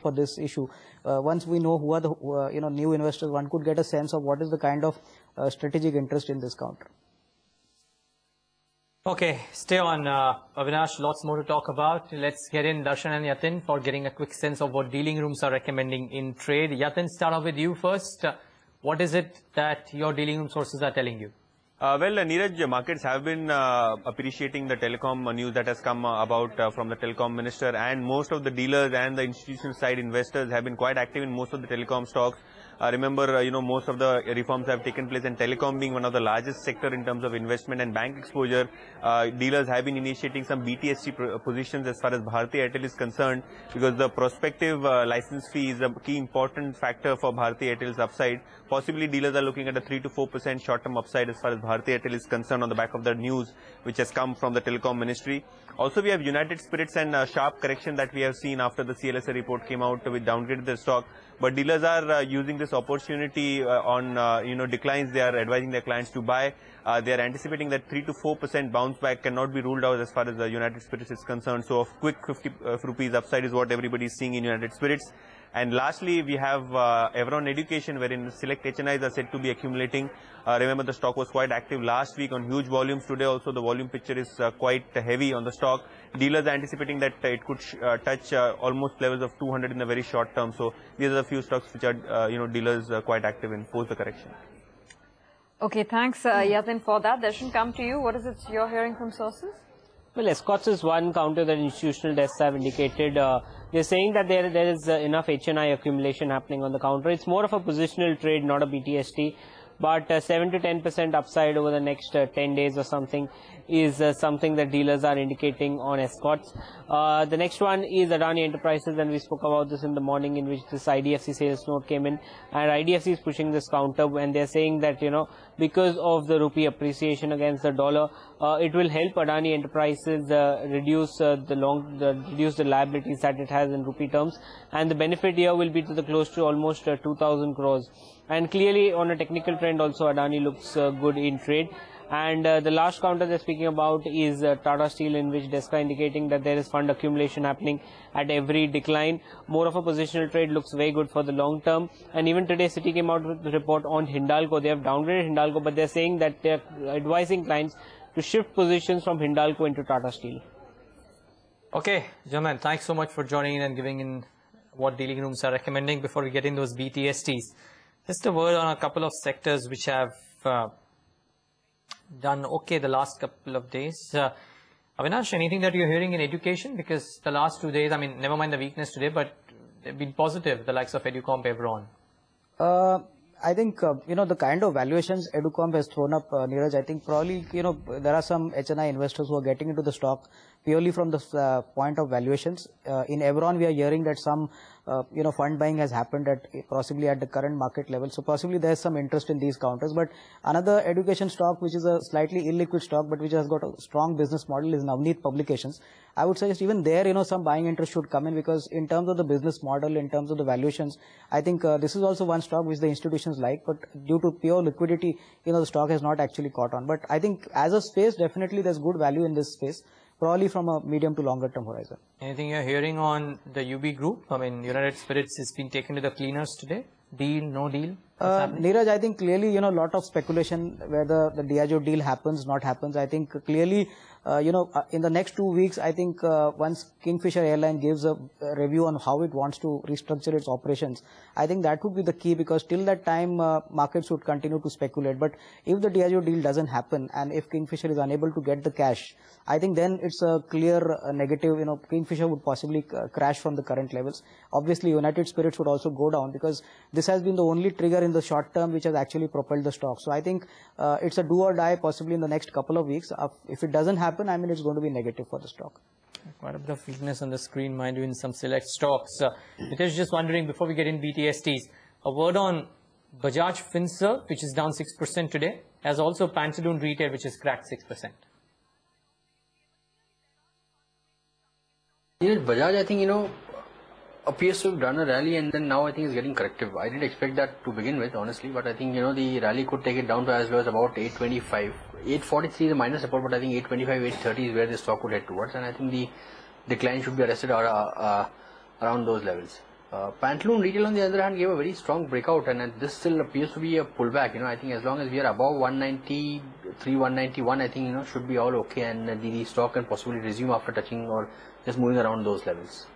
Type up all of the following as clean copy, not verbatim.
for this issue. Once we know who are the new investors, one could get a sense of what is the kind of strategic interest in this counter. Okay, stay on, Avinnash, lots more to talk about. Let's get in Darshan and Yatin for getting a quick sense of what dealing rooms are recommending in trade. Yatin, start off with you first. What is it that your dealing room sources are telling you? Well, Neeraj, markets have been appreciating the telecom news that has come about from the telecom minister, and most of the dealers and the institutional side investors have been quite active in most of the telecom stocks. Remember, most of the reforms have taken place, and telecom being one of the largest sector in terms of investment and bank exposure, dealers have been initiating some BTST positions as far as Bharti Airtel is concerned, because the prospective license fee is a key important factor for Bharti Airtel's upside. Possibly dealers are looking at a 3 to 4% short-term upside as far as Bharti Airtel is concerned on the back of the news which has come from the telecom ministry. Also, we have United Spirits and sharp correction that we have seen after the CLSA report came out with downgraded the stock. But dealers are using this opportunity on declines. They are advising their clients to buy. They are anticipating that 3 to 4% bounce back cannot be ruled out as far as the United Spirits is concerned. So, a quick 50 rupees upside is what everybody is seeing in United Spirits. And lastly, we have Evron Education, wherein select HNIs are said to be accumulating. Remember, the stock was quite active last week on huge volumes. Today also the volume picture is quite heavy on the stock. Dealers are anticipating that it could touch almost levels of 200 in the very short term. So these are the few stocks which are dealers quite active in post the correction. Okay, thanks Yatin for that. Darshan, come to you. What is it you're hearing from sources? Well, Escorts is one counter that institutional desks have indicated. They're saying that there is enough HNI accumulation happening on the counter. It's more of a positional trade, not a BTST. But 7 to 10% upside over the next 10 days or something is something that dealers are indicating on Escorts. The next one is Adani Enterprises, and we spoke about this in the morning, in which this IDFC sales note came in, and IDFC is pushing this counter, and they're saying that because of the rupee appreciation against the dollar, it will help Adani Enterprises reduce the liabilities that it has in rupee terms, and the benefit here will be to the close to almost 2,000 crores. And clearly, on a technical trend also, Adani looks good in trade. And the last counter they're speaking about is Tata Steel, in which Deska indicating that there is fund accumulation happening at every decline. More of a positional trade, looks very good for the long term. And even today, Citi came out with a report on Hindalco. They have downgraded Hindalco, but they're saying that they're advising clients to shift positions from Hindalco into Tata Steel. Okay, gentlemen, thanks so much for joining in and giving in what dealing rooms are recommending. Before we get in those BTSTs, just a word on a couple of sectors which have done okay the last couple of days. Avinnash, anything that you're hearing in education? Because the last 2 days, I mean, never mind the weakness today, but they've been positive, the likes of Educomp, Evron. I think, the kind of valuations Educomp has thrown up, Neeraj, I think probably, there are some HNI investors who are getting into the stock purely from the point of valuations. In Evron, we are hearing that some, fund buying has happened at possibly at the current market level. So possibly there's some interest in these counters. But another education stock, which is a slightly illiquid stock, but which has got a strong business model, is Navneet Publications. I would suggest even there, some buying interest should come in, because in terms of the business model, in terms of the valuations, I think this is also one stock which the institutions like, but due to pure liquidity, the stock has not actually caught on. But I think as a space, definitely there's good value in this space, probably from a medium to longer term horizon. Anything you're hearing on the UB group? I mean, United Spirits is being taken to the cleaners today. Deal, no deal? Neeraj, I think clearly, a lot of speculation whether the Diageo deal happens, not happens. I think clearly, in the next 2 weeks, I think once Kingfisher Airline gives a review on how it wants to restructure its operations, I think that would be the key, because till that time, markets would continue to speculate. But if the Diageo deal doesn't happen, and if Kingfisher is unable to get the cash, I think then it's a clear negative. Kingfisher would possibly crash from the current levels. Obviously, United Spirits would also go down, because this has been the only trigger in the short term which has actually propelled the stock. So I think it's a do or die possibly in the next couple of weeks. If it doesn't happen, I mean, it's going to be negative for the stock. Quite a bit of weakness on the screen, mind you, in some select stocks. It is just wondering, before we get in BTSTs, a word on Bajaj Finserv, which is down 6% today, as also Pantaloon Retail, which has cracked 6%. Bajaj, I think, appears to have done a rally, and then now I think is getting corrective. I didn't expect that to begin with, honestly, but I think, the rally could take it down to as low as about 825. 843 is a minor support, but I think 825, 830 is where the stock would head towards, and I think the decline should be arrested around those levels. Pantaloon retail on the other hand gave a very strong breakout, and this still appears to be a pullback. I think as long as we are above 193, 191, I think should be all okay, and the stock can possibly resume after touching or just moving around those levels.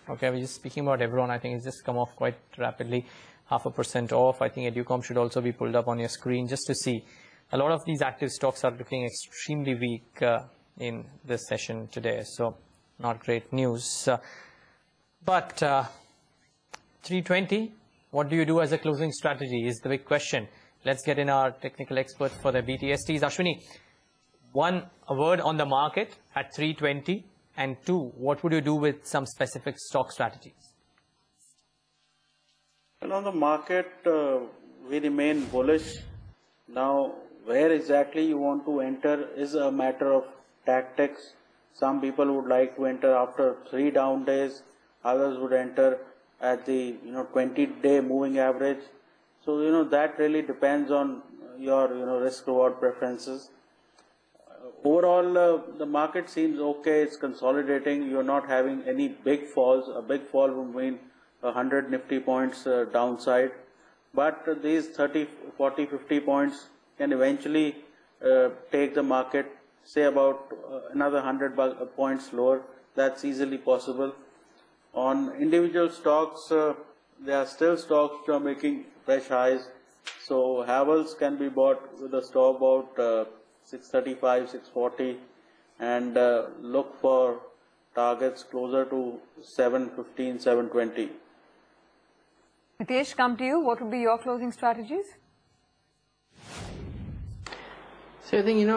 Okay, we're just speaking about everyone. I think it's just come off quite rapidly, 0.5% off. I think Educom should also be pulled up on your screen just to see. A lot of these active stocks are looking extremely weak in this session today, so not great news. But 320, what do you do as a closing strategy is the big question. Let's get in our technical expert for the BTSTs. Ashwini, a word on the market at 320, and two, what would you do with some specific stock strategies? Well, on the market, we remain bullish. Now, where exactly you want to enter is a matter of tactics. Some people would like to enter after 3 down days. Others would enter at the 20-day moving average. So that really depends on your risk-reward preferences. Overall, the market seems okay. It's consolidating. You're not having any big falls. A big fall would mean 100 Nifty points downside. But these 30, 40, 50 points can eventually take the market, say about another 100 points lower. That's easily possible. On individual stocks, there are still stocks which are making fresh highs. So Havells can be bought with a stop about 635, 640, and look for targets closer to 715, 720. Mitesh, come to you. What would be your closing strategies? So I think,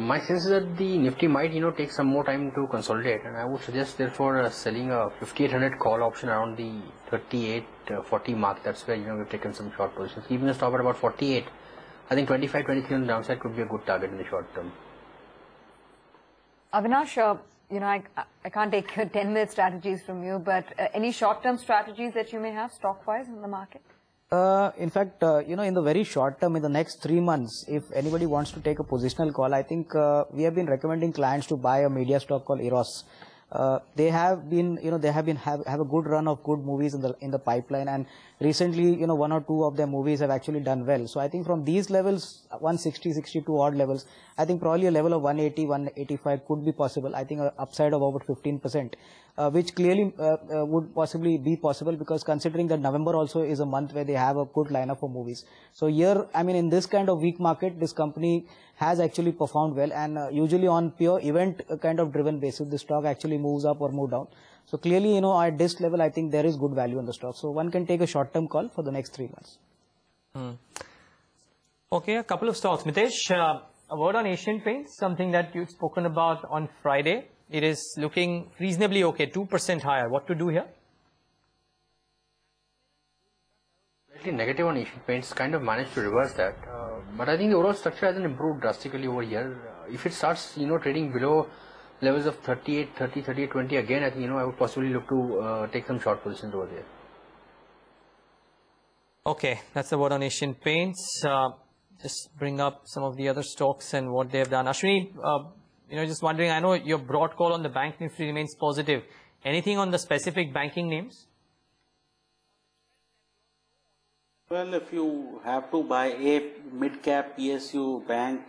my sense is that the Nifty might, take some more time to consolidate, and I would suggest therefore selling a 5800 call option around the 3840 mark. That's where, we've taken some short positions. Even a stop at about 48, I think 25, 23 on the downside could be a good target in the short term. Avinnash, I can't take 10-minute strategies from you, but any short-term strategies that you may have stock-wise in the market? In fact, in the very short term, in the next 3 months, if anybody wants to take a positional call, I think we have been recommending clients to buy a media stock called Eros. They have been, have a good run of good movies in the pipeline, and recently, 1 or 2 of their movies have actually done well. So I think from these levels, 160, 62 odd levels, I think probably a level of 180, 185 could be possible. I think an upside of about 15%, which clearly would possibly be possible, because considering that November also is a month where they have a good lineup for movies. So here, in this kind of weak market, this company has actually performed well, and usually on pure event kind of driven basis, the stock actually moves up or move down. So clearly, at this level, I think there is good value in the stock. So one can take a short-term call for the next 3 months. Okay, a couple of stocks. Mitesh, a word on Asian Paints, something that you've spoken about on Friday. It is looking reasonably okay, 2% higher. What to do here? Slightly negative on Asian Paints, kind of managed to reverse that. But I think the overall structure hasn't improved drastically over here. If it starts, trading below levels of 38, 30, 38, 20 again, I think, I would possibly look to take some short positions over there. Okay, that's the word on Asian Paints. Just bring up some of the other stocks and what they have done. Ashwini, just wondering, I know your broad call on the bank Nifty remains positive. Anything on the specific banking names? Well, if you have to buy a mid-cap PSU bank,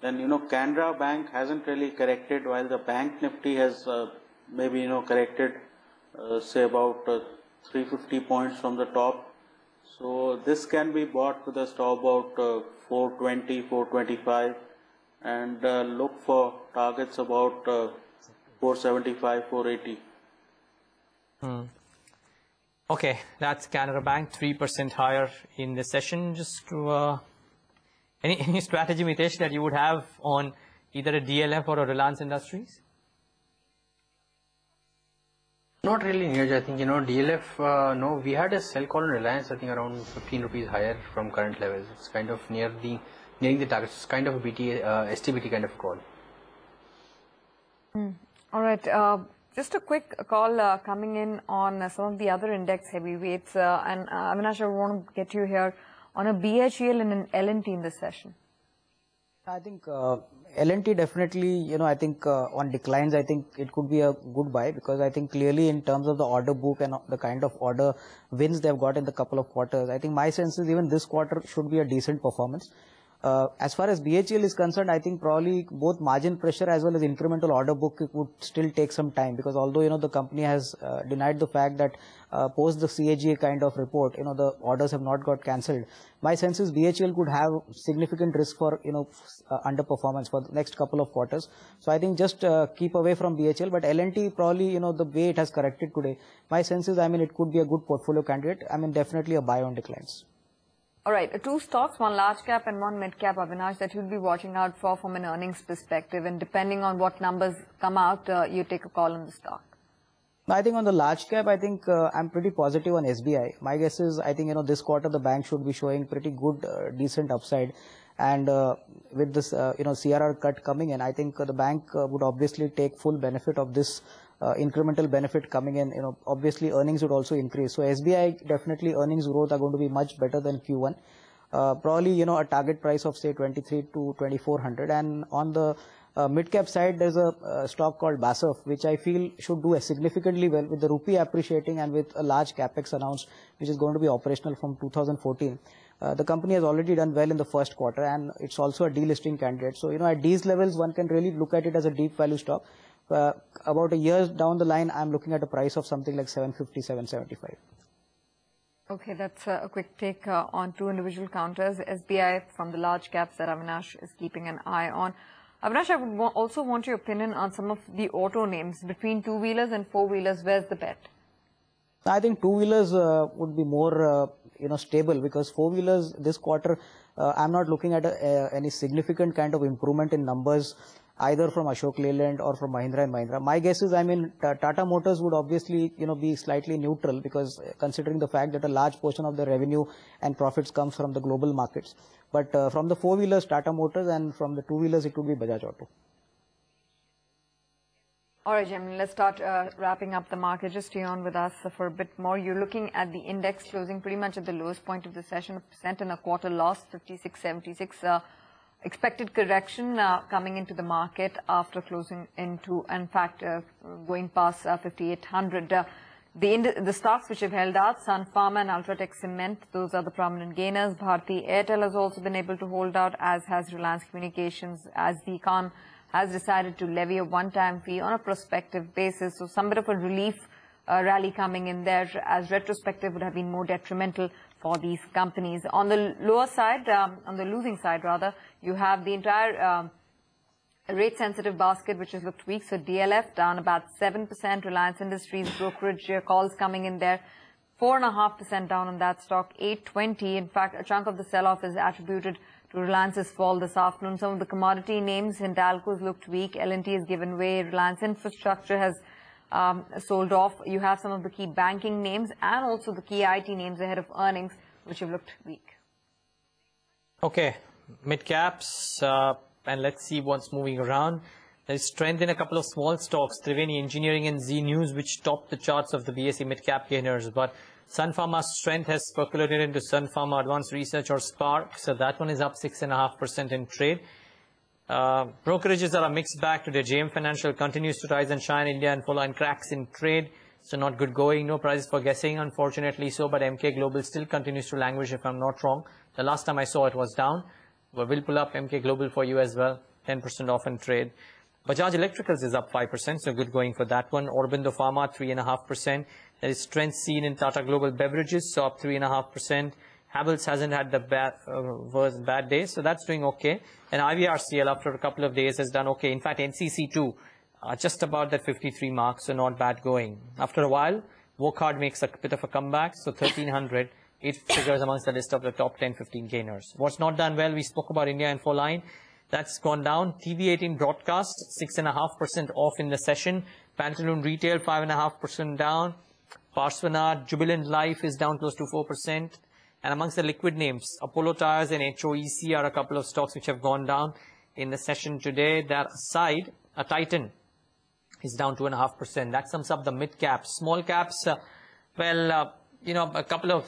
then, Canara Bank hasn't really corrected, while the bank Nifty has maybe, corrected, say about 350 points from the top. So this can be bought with a stop about 420, 425, and look for targets about 475, 480. Okay, that's Canara Bank, 3% higher in the session. Just to any strategy, Mitesh, that you would have on either a DLF or a Reliance Industries? Not really, Neeraj. I think, DLF, no, we had a sell call on Reliance, I think around 15 rupees higher from current levels. It's kind of nearing the target. It's kind of a STBT kind of call. All right. Just a quick call coming in on some of the other index heavyweights. And Avinnash, I want to get you here on a BHEL and an L&T in this session. I think L&T definitely, I think on declines, I think it could be a good buy, because I think clearly in terms of the order book and the kind of order wins they've got in the couple of quarters, I think my sense is even this quarter should be a decent performance. As far as BHEL is concerned, I think probably both margin pressure as well as incremental order book would still take some time, because although, the company has denied the fact that post the CAGA kind of report, the orders have not got cancelled. My sense is BHEL could have significant risk for, underperformance for the next couple of quarters. So I think just keep away from BHEL, but L&T probably, the way it has corrected today, my sense is, it could be a good portfolio candidate. Definitely a buy on declines. All right, two stocks, one large cap and one mid cap, Avinash, that you'll be watching out for from an earnings perspective, and depending on what numbers come out, you take a call on the stock. I think on the large cap, I think I'm pretty positive on SBI. My guess is, I think, this quarter the bank should be showing pretty good, decent upside. And with this, CRR cut coming in, I think the bank would obviously take full benefit of this incremental benefit coming in. Obviously earnings would also increase. So SBI, definitely earnings growth are going to be much better than Q1. Probably, a target price of say 23 to 2400. And on the mid-cap side, there's a stock called BASF, which I feel should do significantly well with the rupee appreciating and with a large capex announced, which is going to be operational from 2014. The company has already done well in the first quarter, and it's also a delisting candidate. So, at these levels, one can really look at it as a deep value stock. About a year down the line, I'm looking at a price of something like 750, 775. Okay, that's a quick take on two individual counters. SBI from the large caps that Avinash is keeping an eye on. Avinash, I would also want your opinion on some of the auto names. Between two-wheelers and four-wheelers, where's the bet? I think two-wheelers would be more, stable, because four-wheelers this quarter, I'm not looking at any significant kind of improvement in numbers, either from Ashok Leyland or from Mahindra & Mahindra. My guess is, Tata Motors would obviously, be slightly neutral, because considering the fact that a large portion of the revenue and profits comes from the global markets. But from the four-wheelers, Tata Motors, and from the two-wheelers, it would be Bajaj Auto. All right, Jim, let's start wrapping up the market. Just stay on with us for a bit more. You're looking at the index closing pretty much at the lowest point of the session, 1.25% loss, 56.76. Expected correction coming into the market after closing into, in fact, going past 5,800. The stocks which have held out, Sun Pharma and Ultratech Cement, those are the prominent gainers. Bharti Airtel has also been able to hold out, as has Reliance Communications, as the Econ has decided to levy a one-time fee on a prospective basis. So some bit of a relief rally coming in there, as retrospective would have been more detrimental for these companies. On the lower side, on the losing side rather, you have the entire rate-sensitive basket, which has looked weak. So DLF down about 7%, Reliance Industries brokerage calls coming in there, 4.5% down on that stock, 820. In fact, a chunk of the sell-off is attributed to Reliance's fall this afternoon. Some of the commodity names, Hindalco's looked weak, L&T has given way, Reliance Infrastructure has sold off. You have some of the key banking names and also the key IT names ahead of earnings, which have looked weak. Okay, mid-caps, and let's see what's moving around. There's strength in a couple of small stocks, Triveni Engineering and Z News, which topped the charts of the BSE mid-cap gainers. But Sun Pharma's strength has percolated into Sun Pharma Advanced Research, or SPARC. So that one is up 6.5% in trade. Brokerages are a mixed bag today. JM Financial continues to rise and shine. India and Infoline cracks in trade. So not good going. No prizes for guessing, unfortunately so. But MK Global still continues to languish, if I'm not wrong. The last time I saw it was down. But we'll pull up MK Global for you as well. 10% off in trade. Bajaj Electricals is up 5%, so good going for that one. Aurobindo Pharma, 3.5%. There is strength seen in Tata Global Beverages, so up 3.5%. Havells hasn't had the bad day, so that's doing okay. And IVRCL, after a couple of days, has done okay. In fact, NCC2, just about that 53 mark, so not bad going. After a while, Wokhard makes a bit of a comeback, so 1,300. 8 figures amongst the list of the top 10-15 gainers. What's not done well, we spoke about India and Infoline. That's gone down. TV18 Broadcast, 6.5% off in the session. Pantaloon Retail, 5.5% down. Parsvanad, Jubilant Life is down close to 4%. And amongst the liquid names, Apollo Tyres and HOEC are a couple of stocks which have gone down in the session today. That aside, a Titan is down 2.5%. That sums up the mid caps. Small caps, a couple of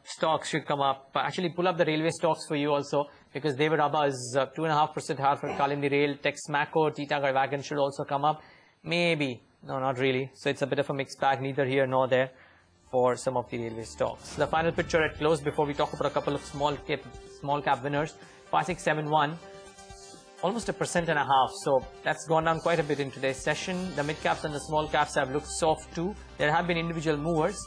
stocks should come up. Actually, pull up the railway stocks for you also, because Devar Abba is 2.5% higher for Kalindi Rail. Texmaco, Titagarh Wagon should also come up. Maybe. No, not really. So it's a bit of a mixed bag, neither here nor there for some of the railway stocks. The final picture at close before we talk about a couple of small cap winners. 5671, almost 1.5%. So that's gone down quite a bit in today's session. The mid caps and the small caps have looked soft too. There have been individual movers.